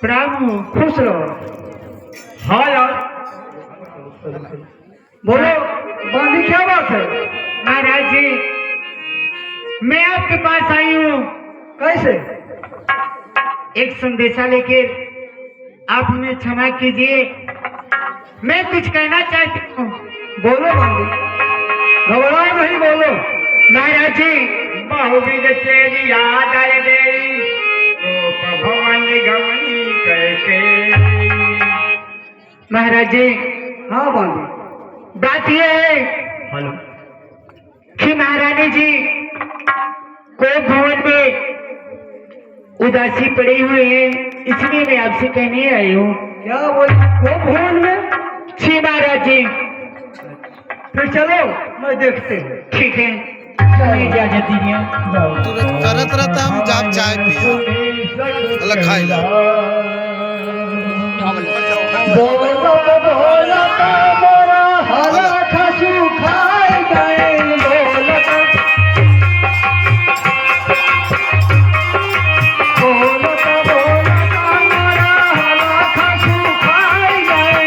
प्रभु खुश रहो। हाँ यार बोलो बांधी क्या बात है? महाराज जी मैं आपके पास आई हूँ कैसे? एक संदेशा लेकर आप हमें क्षमा कीजिए। मैं कुछ कहना चाहती हूँ। बोलो बांधी, घबराओ नहीं, बोलो। महाराज जी बहुविध तेरी याद आए गई तो भवन गमनी करके। महाराज जी हाँ बांधी, बात यह है हेलो, कि महारानी जी को भवन में उदासी पड़ी हुई है, इसलिए मैं आपसे कहने आई हूँ। क्या बोल वो भवन में? जी महाराज जी। फिर चलो मैं देखते हैं। ठीक है इजाजत दीजिए। तुरंत करत रहता हम जाब चाय पिया अलग खाई ला बोलो बोलो का मोरा हला खसू खाए गए। बोलो बोलो का मोरा हला खसू खाए गए।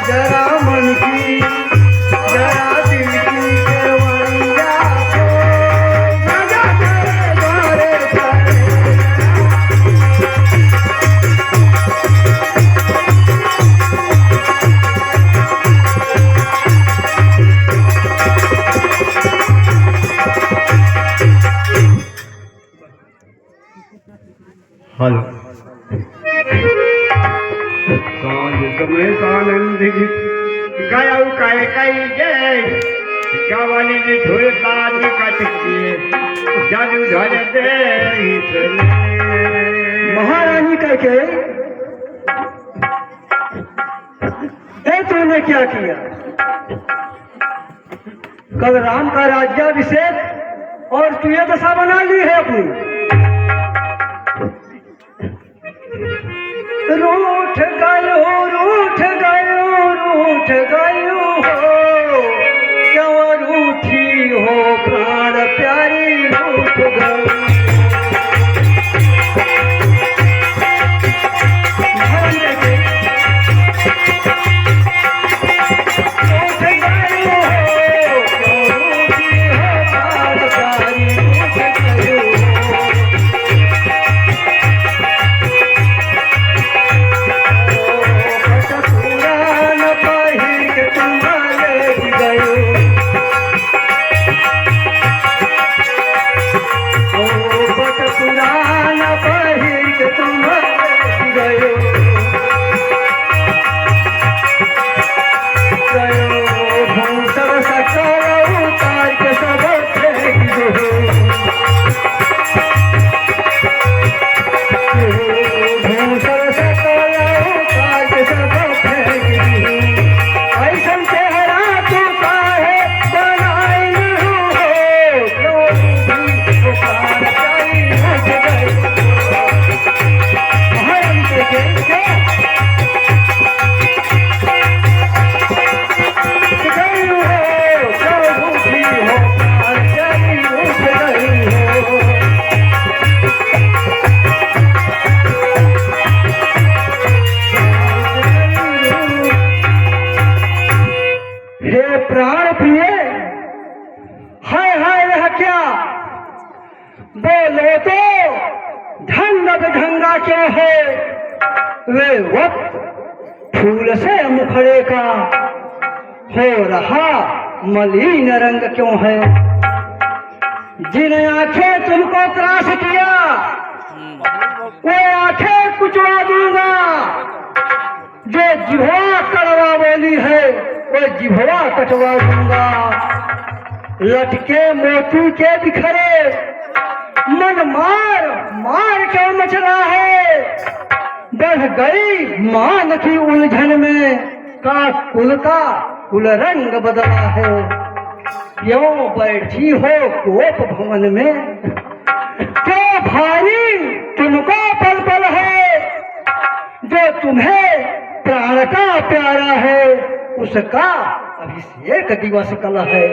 जरा मन की जरा हेलो सांझ समय सानंद गया काय कई जय गवानी ने ढोल ताज कटकी जादू धर दे इसने। महारानी करके ए तूने क्या किया? कल राम का राज्याभिषेक और तू ये दशा बना ली है अपनी। रूठ गयो रूठ गयो रूठ गयो हो, क्यों रूठी हो प्राण प्यारी रूठ गयो। बोलो तो ढंग ढंगा क्यों है? वे वक्त फूल से मुखड़े का हो रहा मलिन रंग क्यों है? जिन आंखें तुमको त्रास किया वो आंखें कुचवा दूंगा। जो जिह्वा कड़वा बोली है वो जिह्वा कटवा दूंगा। लटके मोती के बिखरे मन मार मार के मच रहा है। बढ़ गई मान की उलझन में का कुल रंग बदला है। क्यों बैठी हो कोप भवन में? क्यों भारी तुमको पल पल है? जो तुम्हें प्राण का प्यारा है उसका अभिषेक दिवस कल है।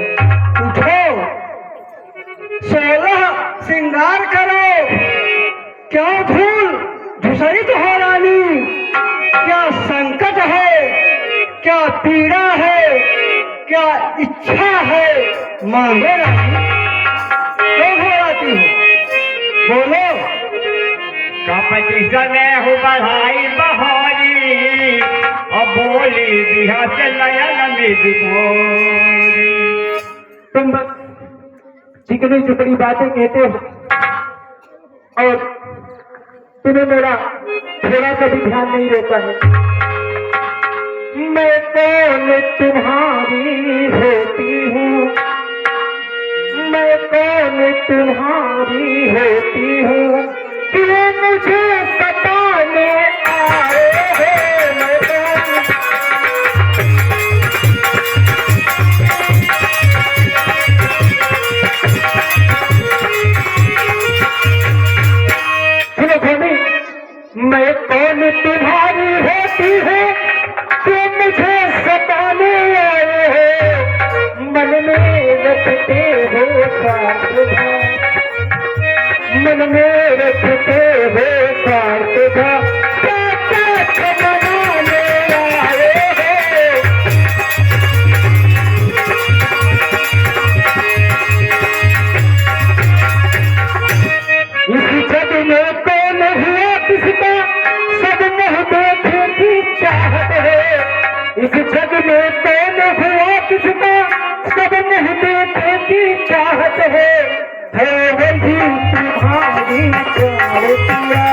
उठो 16 श्रृंगार करो। क्यों धूल धूसरित हो रानी? क्या संकट है? क्या पीड़ा है? क्या इच्छा है? मांगो रानी, क्यों घबराती हो? बोलो। कपटी सने हो बढ़ाई बहारी और बोली बिहा से नयन मिदमोरी। तुम बस चिकनी चुपड़ी बातें कहते हो और तुम्हें मेरा थोड़ा सा भी ध्यान नहीं रहता है। मैं कौन तुम्हारी होती हूँ? मैं कौन तुम्हारी होती हूँ? तुम मुझे सताने आए हो। मैं कौन? सुनो स्वामी, मैं कौन तुम्हारी होती हूँ? तुम मुझे सताने आए हो। मन में रखते हो स्वार्थ भाव, मन में रखते हो स्वार्थ भाव। मनाने आए हो। इस जग में कौन हुआ किसका सब मोह देखे की चाहत है। इस जग में कौन हुआ किसका सब मोह देखे की चाहत है। वही तुम्हारी प्यार किया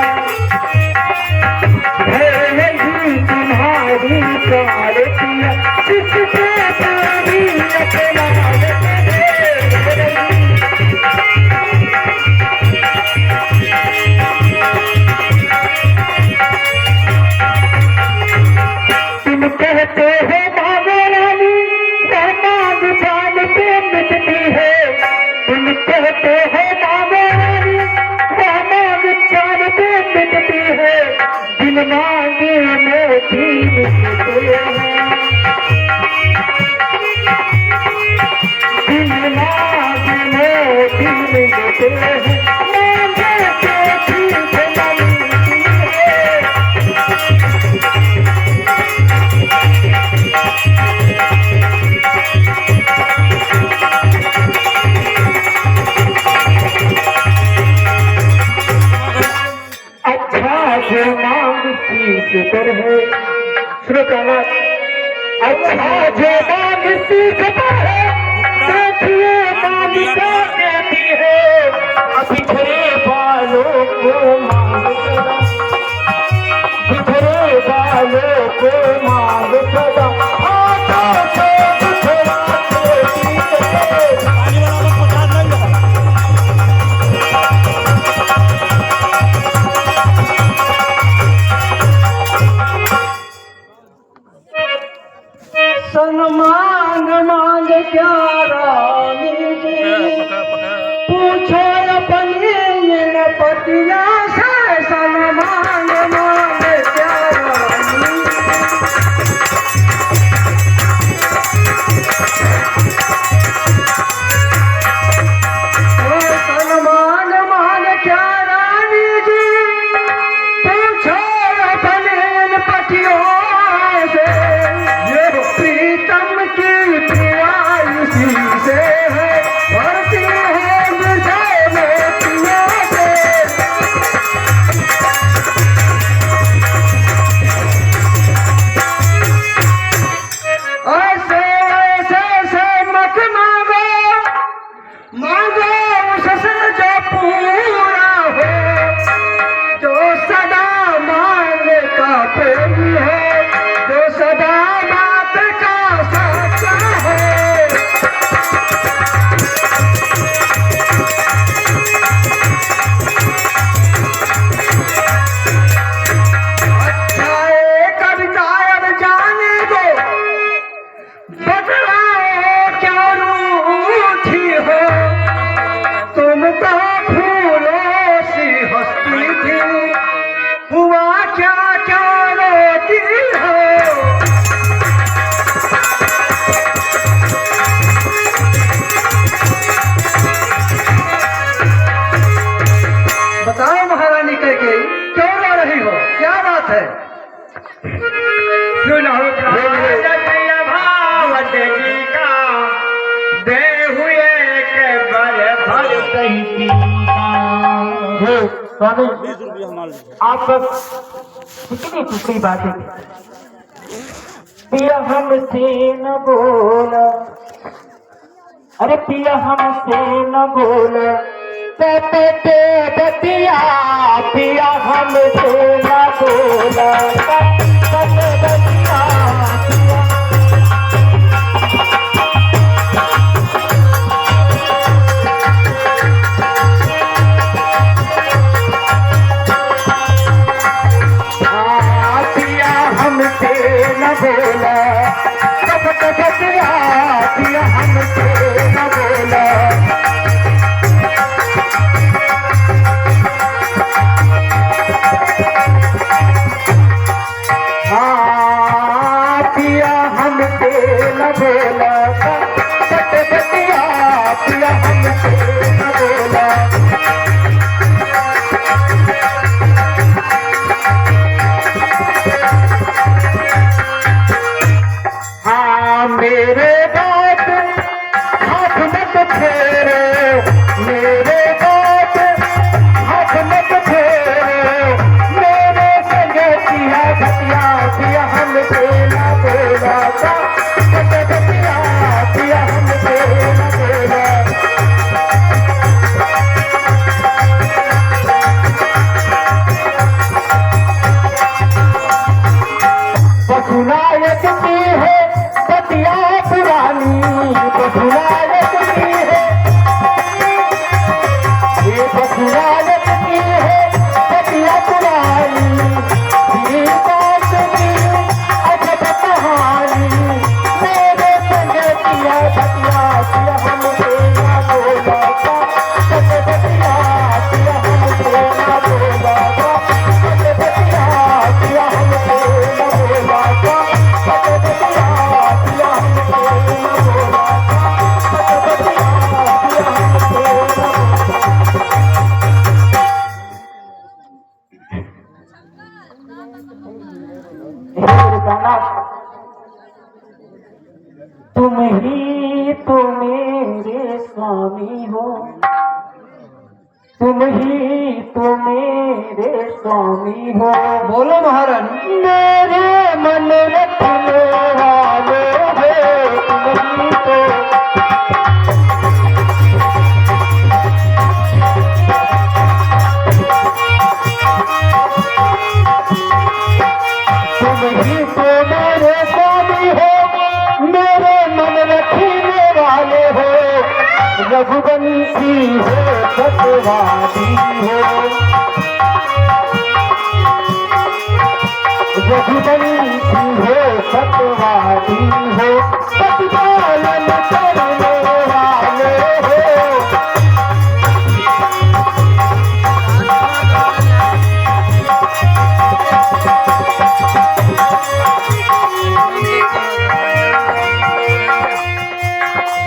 है। वही तुम्हारी प्यार किया जिससे तुम्हारी अपना तुम कहते हो मांगो रानी वह मांग जान पे मिटती है। तुम कहते हो मांगो रानी वह मांग जान पे मिटती है। बिन मांगे मोती मिलते हैं। बिन मांगे मोती मिलते हैं। मांगे तो ठीक मिलती है। जो मांग शीश पर है। सुनो कहना, अच्छा जो मांग शीश पर है देखिए मांग क्या कहती है। सही हे स्वामी, आप कितनी टुकड़ी बातें पिया हमसे न बोला, अरे पिया हमसे न बोला, कहते बतिया पिया हमसे न बोला, कहते बतिया पिया। हमसे न बोला, कपट बतिया पिया हमसे न बोला, हाँ पिया हमसे न बोला, कपट बतिया पिया हमसे न बोला। मेरे बात हाथ मत फेरे, मेरे बात हाथ मत फेरे, मेरे संगतिया घटिया पिया हमसे न बोला, घटिया पिया हमसे न बोला। बसुनायक की है बतिया पुरानी, बसुनायक की है, ये बसुनायक की है बतिया पुरानी, ये बात की अजब कहानी, मेरे संगतिया घटिया पिया हमसे न बोला, बतिया पिया हमसे न बोला, बतिया पिया हमसे न बोला, तुम ही तो मेरे स्वामी हो, तुम ही तो मेरे स्वामी हो। बोलो महाराज। मेरे मन रखने वाले हो तुम ही तो, तुम ही तो मेरे स्वामी हो, मेरे मन रखने वाले हो, रघुवंशी हो सत्यवादी हो, रघुवंशी हो सत्यवादी हो, प्रतिपालन करने वाले हो।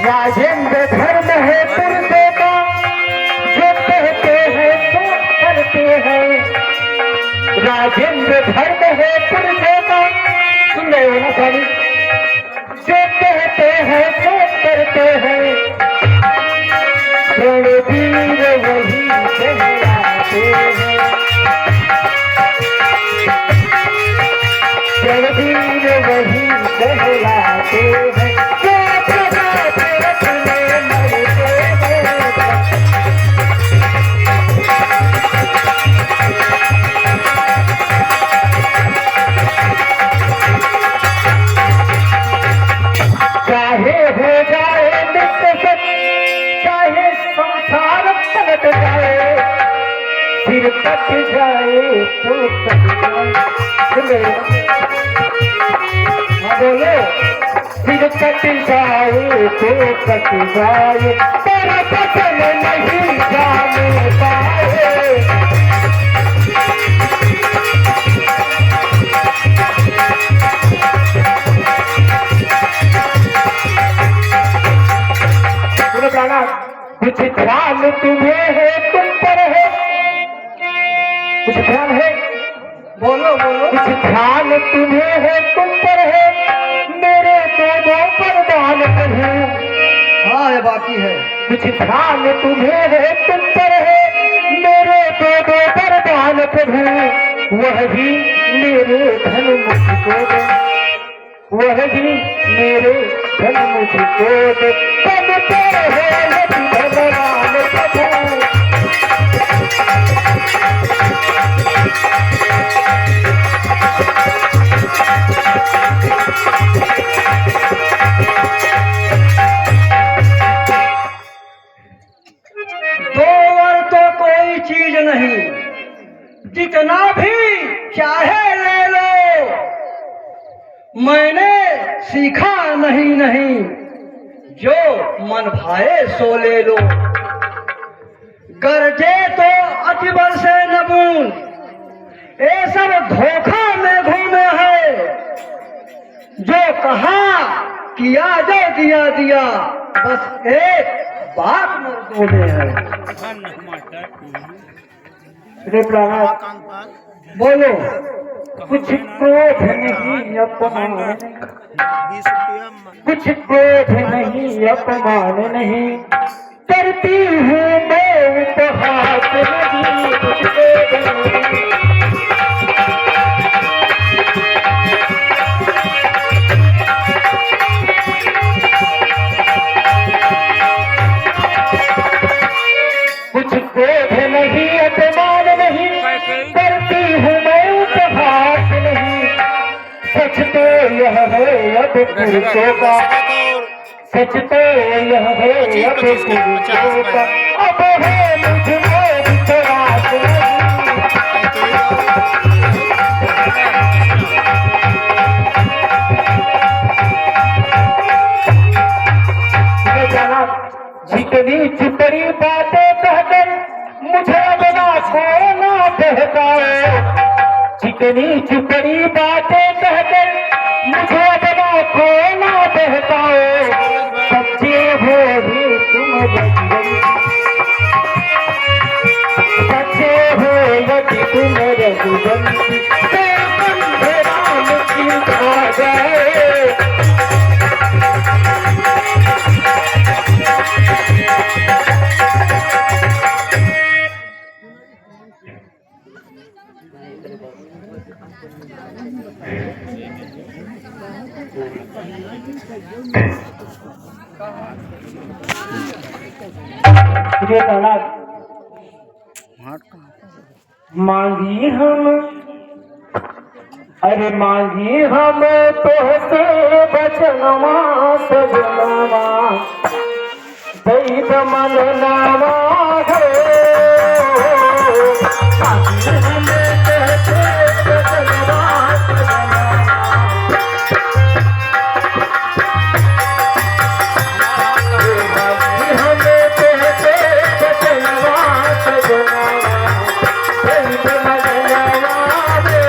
राजेंद्र धर्म है पुरुषों का, जो कहते हैं सो करते हैं, राजेंद्र धर्म है पुरुषों का, सुन रहे हो ना स्वामी, जो कहते हैं सो करते हैं, रणवीर वही कहलाते हैं, रणवीर वही कहलाते हैं, चाहे हो जाए नित्य सत्य, चाहे संसार पलट जाए, फिर कट जाए तो कट जाए, बोलो फिर कट जाए तो कट जाए, तेरा बचन नहीं जाने पाए। कुछ ध्यान तुम्हें है तुम पर है, कुछ ध्यान है, बोलो बोलो। कुछ ध्यान तुम्हें है तुम पर है, मेरे दोनों परदान करूं, हाँ ये बाकी है। कुछ ध्यान तुम्हें है तुम पर है, मेरे दो वरदान प्रभु, वह भी मेरे धन मुझको दे, वह भी मेरे धन मुझको दे, तुम पर है यदि भगवान प्रभु। दो वर तो कोई चीज नहीं, जितना भी चाहे ले लो, मैंने सीखा नहीं, जो मन भाए सो ले लो। गरजे तो अतिबल से न बूंद, ये सब धोखा में घूमे है, जो कहा किया जो दिया, बस एक बात मर्दों में है। श्री प्रहलाद, बोलो। कुछ क्रोध नहीं अपमान नहीं, कुछ क्रोध नहीं अपमान नहीं, करती हूँ मैं उपहास नहीं, कुछ क्रोध नहीं। कुछ क्रोध नहीं अपमान नहीं, करती हूँ मैं उपहास नहीं, सच तो यह है अब पुरुषों का, सच तो यह है अब पुरुषों का, अब है मुझको विश्वास नहीं। जितनी चिपड़ी बातें कहकर मुझे बना को ना बहकाओ, जितनी चिपड़ी बातें कहकर मुझे बना को ना बहकाओ, सच्चे हो ही तुम रघुवंशी, सच्चे हो यदि तुम रघुवंशी, तो बंधे राम की आ जाए। मांगी हम, अरे मांगी हम तो से बचनवा सजनवा, दैव मन नामा हो, मांगी हम तो से बचनवा सजनवा, मांगी हम तो से बचनवा सजनवा, दैव मन नामा हो,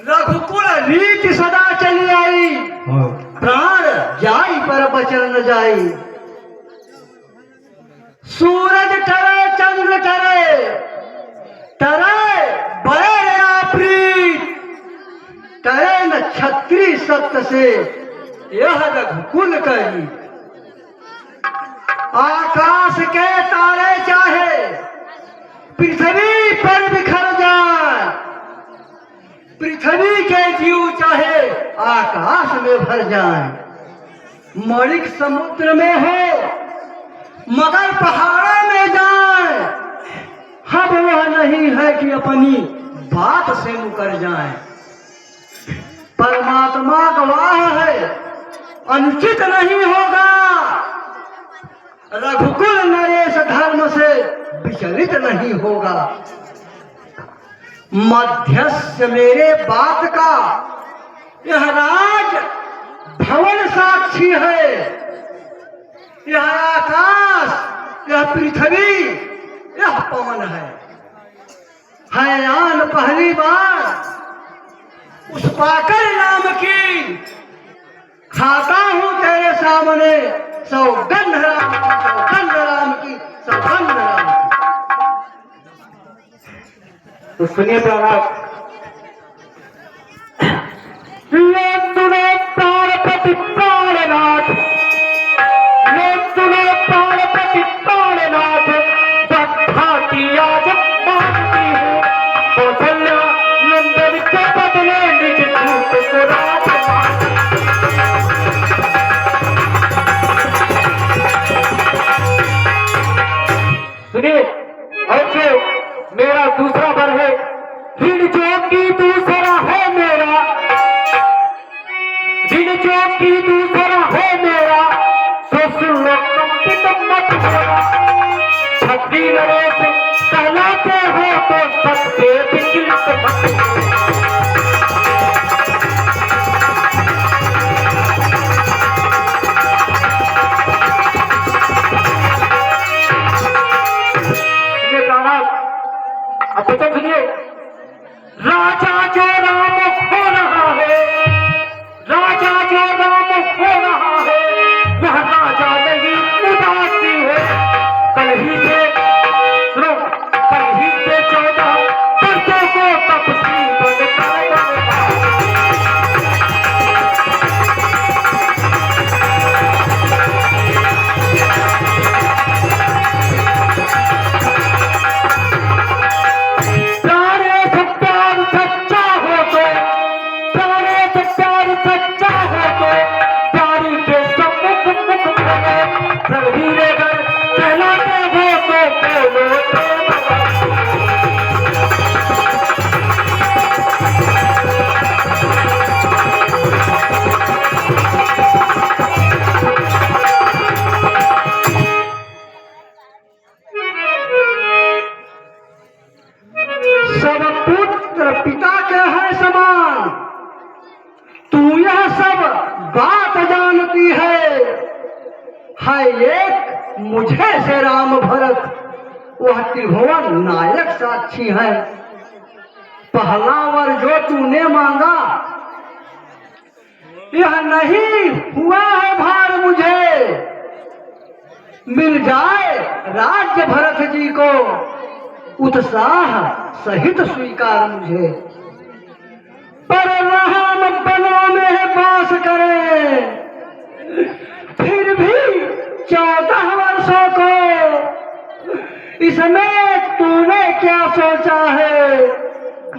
रघुकुल रीत सदा चली आई, प्राण जाई पर बचन न जाई। सूरज टरे चंद्र टरे, टरे बैर या प्रीत, टरे न छत्री सत्य से, यह रघुकुल कही। आकाश के तारे चाहे पृथ्वी पर बिखर जाए, पृथ्वी के जीव चाहे आकाश में भर जाए। मणिक समुद्र में हो मगर पहाड़ों में जाए, हम वह नहीं है कि अपनी बात से मुकर जाए। परमात्मा गवाह है अनुचित नहीं होगा, रघुकुल नरेश धर्म से विचलित नहीं होगा। मध्यस्थ मेरे बात का यह राज भवन साक्षी है, यह आकाश, यह पृथ्वी, यह पवन है आन पहली बार उस पाकर नाम की, खाता हूं तेरे सामने सौगंध राम की, सौगंध राम की, सौगंध राम की। तो सुनिए प्रणाम। लोग सुनो पार्वती प्राणनाथ, लोग सुनो पार्वती प्राणनाथ, बद्धा की आज मानती हूँ, कौशल्या नंदन के बदले निज दूत को राज मानती हूँ। सुनिए, और जो मेरा दूसरा वर है, ऋण जो की दूसरा है मेरा, ऋण जो की दूसरा है मेरा, सो सुन लो कंपित मत होना। छत्री नरेश कहलाते हो तो सबसे विचलित मत होना। अब बचन सुनिए। राजा जो राम हो रहा है, राजा जो राम हो रहा है, वह राजा नहीं उदासी है। कल ही से सुनो, कल ही से 14 वर्षों को तपसी बनता सब पुत्र पिता के है समान, तू यह सब बात जानती है एक मुझे से राम भरत, वह त्रिभुवन नायक साक्षी है। पहला वर जो तूने मांगा यह नहीं हुआ है भार मुझे, मिल जाए राज्य भरत जी को उत्साह सहित स्वीकार मुझे। पर राम बनों में वास करे, फिर भी 14 वर्षों को इसमें तूने क्या सोचा है,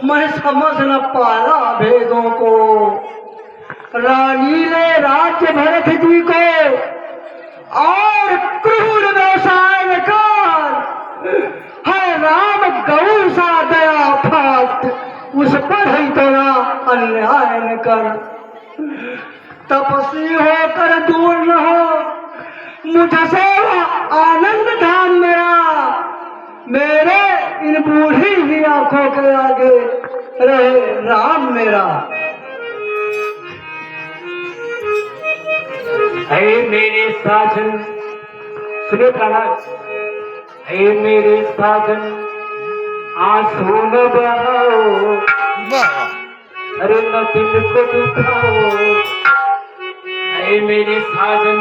मैं समझ न पाया भेदों को। रानी ने राज्य भरत जी को और क्रूर व्यवसाय कर है राम गौ सा दया फात, उस पर ही तेरा अन्याय न कर। तपस्वी होकर दूर न हो मुझसे आनंद धाम मेरा, मेरे इन बूढ़ी ही आंखों के आगे रहे राम मेरा। है मेरे साजन, सुनिए प्राणात, है मेरे साजन आंसू न बहाओ, वाह वाह अरे न दिल को दुखाओ। है मेरे साजन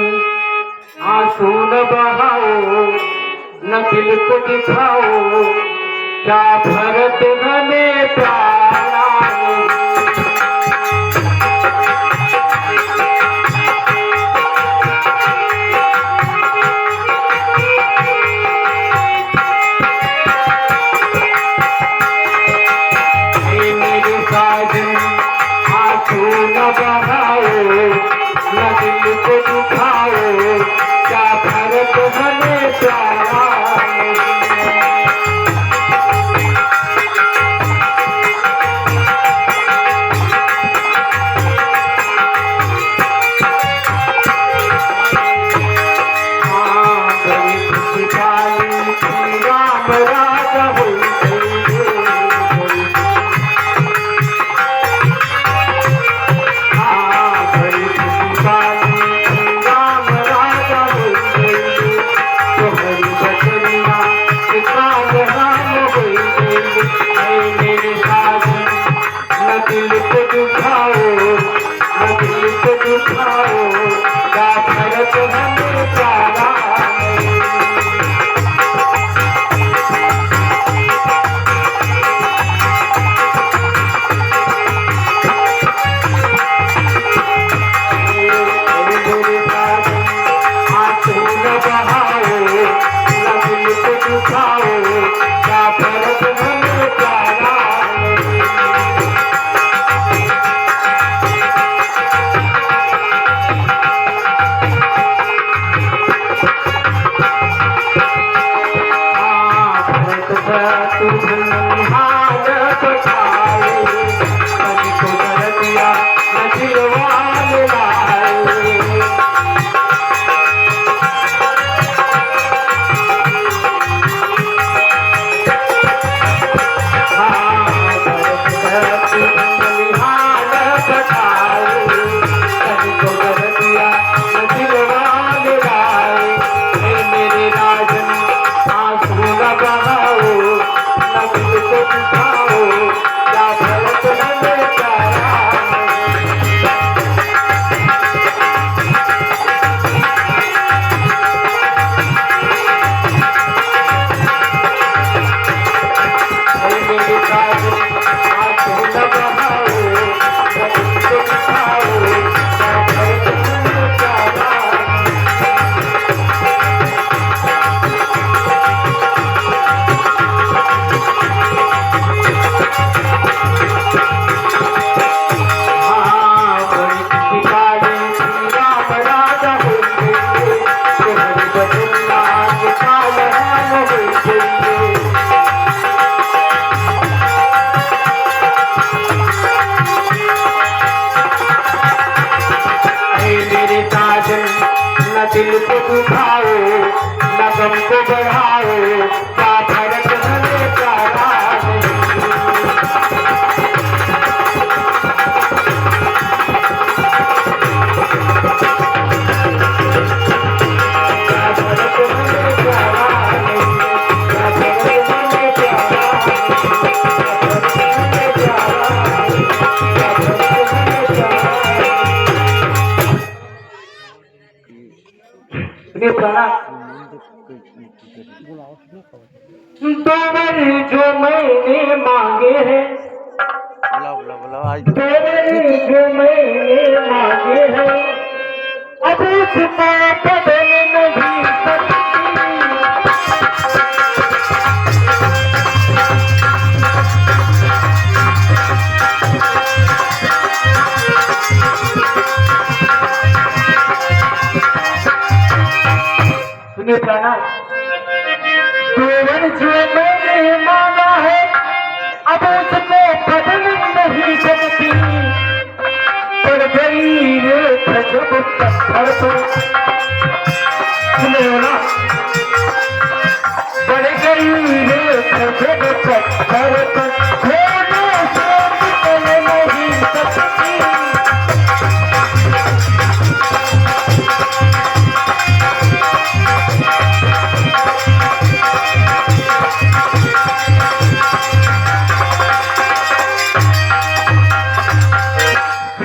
आंसू न बहाओ, न दिल को दिखाओ, क्या भरत घने प्यारा। दिल को दुखाओ, न गम को बढ़ाओ, क्या फर्क हमें प्यारा दोवर जो मैंने मांगे हैं, दोवर जो मैंने मांगे हैं, अब उसका बदल नहीं सकती। सुनिए प्राणात, दोवर जो मैंने मांगा है, अब उसको बदल नहीं सकती। पड़ गई रेत जब पत्थर पर, सुने हो ना, पड़ गई रेत जब पत्थर पर खोने से निकल नहीं सकती।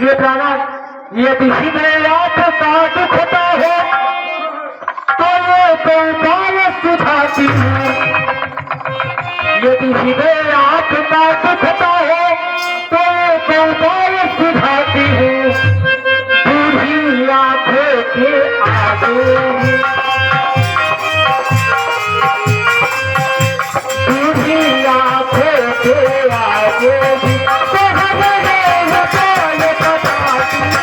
ये प्राणा यदि हृदय आपका दुखता हो तो ये गोपाल सुझाती हूँ। यदि हृदय आपका दुखता हो तो ये गोपाल सुझाती हूँ। बूढ़ी आंखों के आगे बूढ़ी आंखों के आगे भी तो हमें गोपाल बताती हूँ।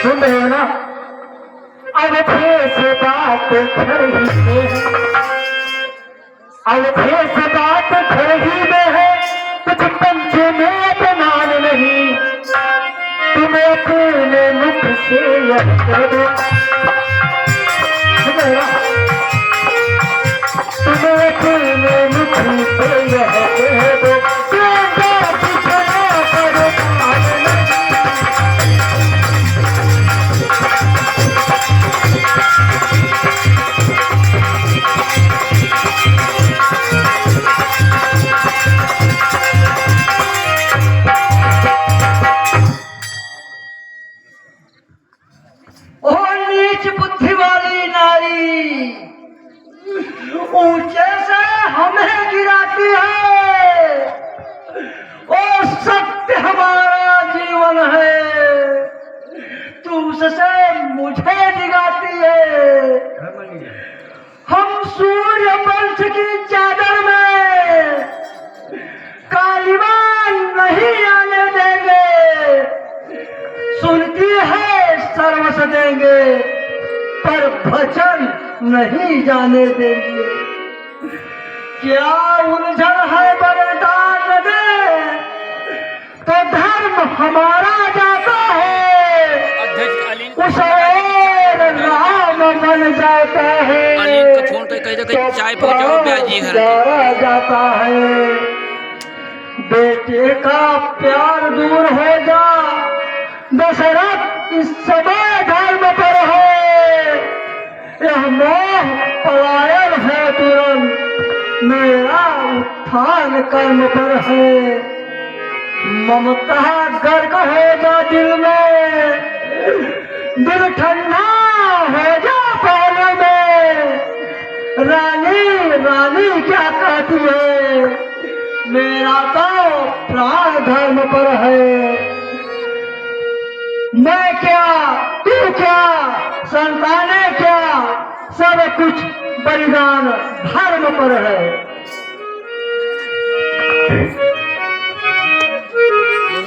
सुन रहे हो ना? अब से बात घर ही में है, अब से बात घर ही में है, कुछ पंचे में अपमान नहीं। तुम्हें अपने मुख से यह कह दो, सुन रहे हो ना? तुम्हें अपने मुख से यह कह दो, ऊंचे से हमें गिराती है। ओ सत्य हमारा जीवन है, तुमसे मुझे डिगाती है। हम सूर्य वंश की चादर में कालीवान नहीं आने देंगे। सुनती है सर्वस देंगे पर भजन नहीं जाने देंगे। क्या उलझन है बलिदान दे तो धर्म हमारा जाता है, उस ओर राम बन जाता है, तो चाय पहुंचाओ ब्याजी घर जाता है। बेटे का प्यार दूर हो जा, दशरथ इस समय धर्म पर है। यह मोह पलायन है तुरंत, मेरा उत्थान कर्म पर है। ममता गर्क हो जा दिल में, दिल ठंडा हो जा पहले में। रानी रानी क्या कहती है, मेरा तो प्राण धर्म पर है। मैं क्या तू क्या संतानें क्या, सब कुछ बलिदान धर्म पर है।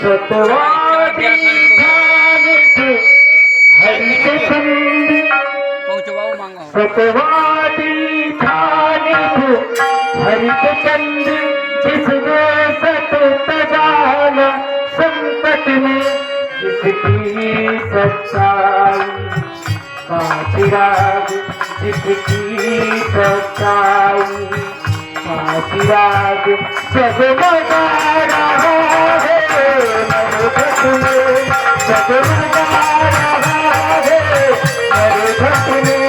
सतवादी पहुंचवाओ मांगो। सतवादी हरिचंद जिसने सत तजान संकट में जिसकी सच्चाई का चिराग, जिसकी सच्चाई का चिराग जगमगा रहा है मरघट में, जगमगा रहा है मरघट में।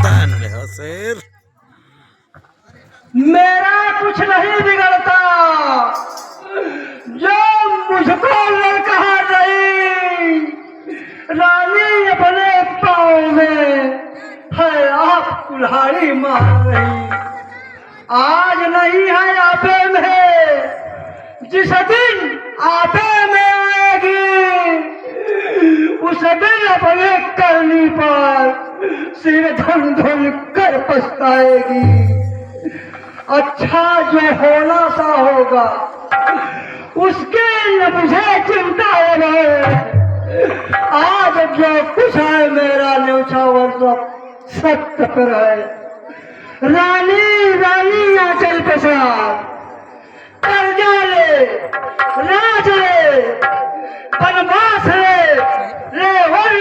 धन्य हो शेर। मेरा कुछ नहीं बिगड़ता, जो मुझको लड़का रही रानी अपने पाँव में है, आप कुल्हाड़ी मार रही। आज नहीं है आपे में, जिस दिन आपे में आएगी उस दिन अपने करनी पर सिर धुन धुन कर पछताएगी। अच्छा जो होना सा होगा उसके न मुझे चिंता है। आज जो कुछ है मेरा न्यौछावर सब सत्य पर है। रानी रानी आंचल पसार कर्जा ले राज ले बनवास ले वर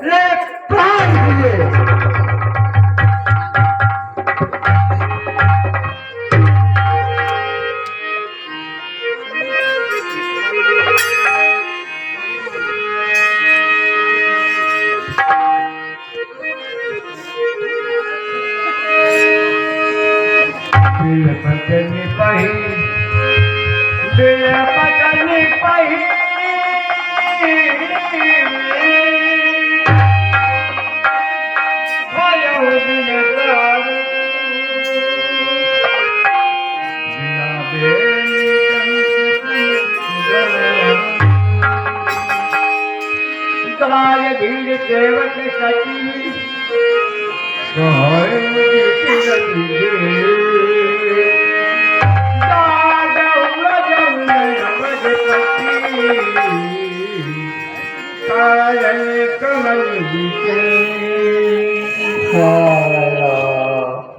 ले प्राण भी ले। पतनी पही पतनी पही भीड़ देवत सची कमल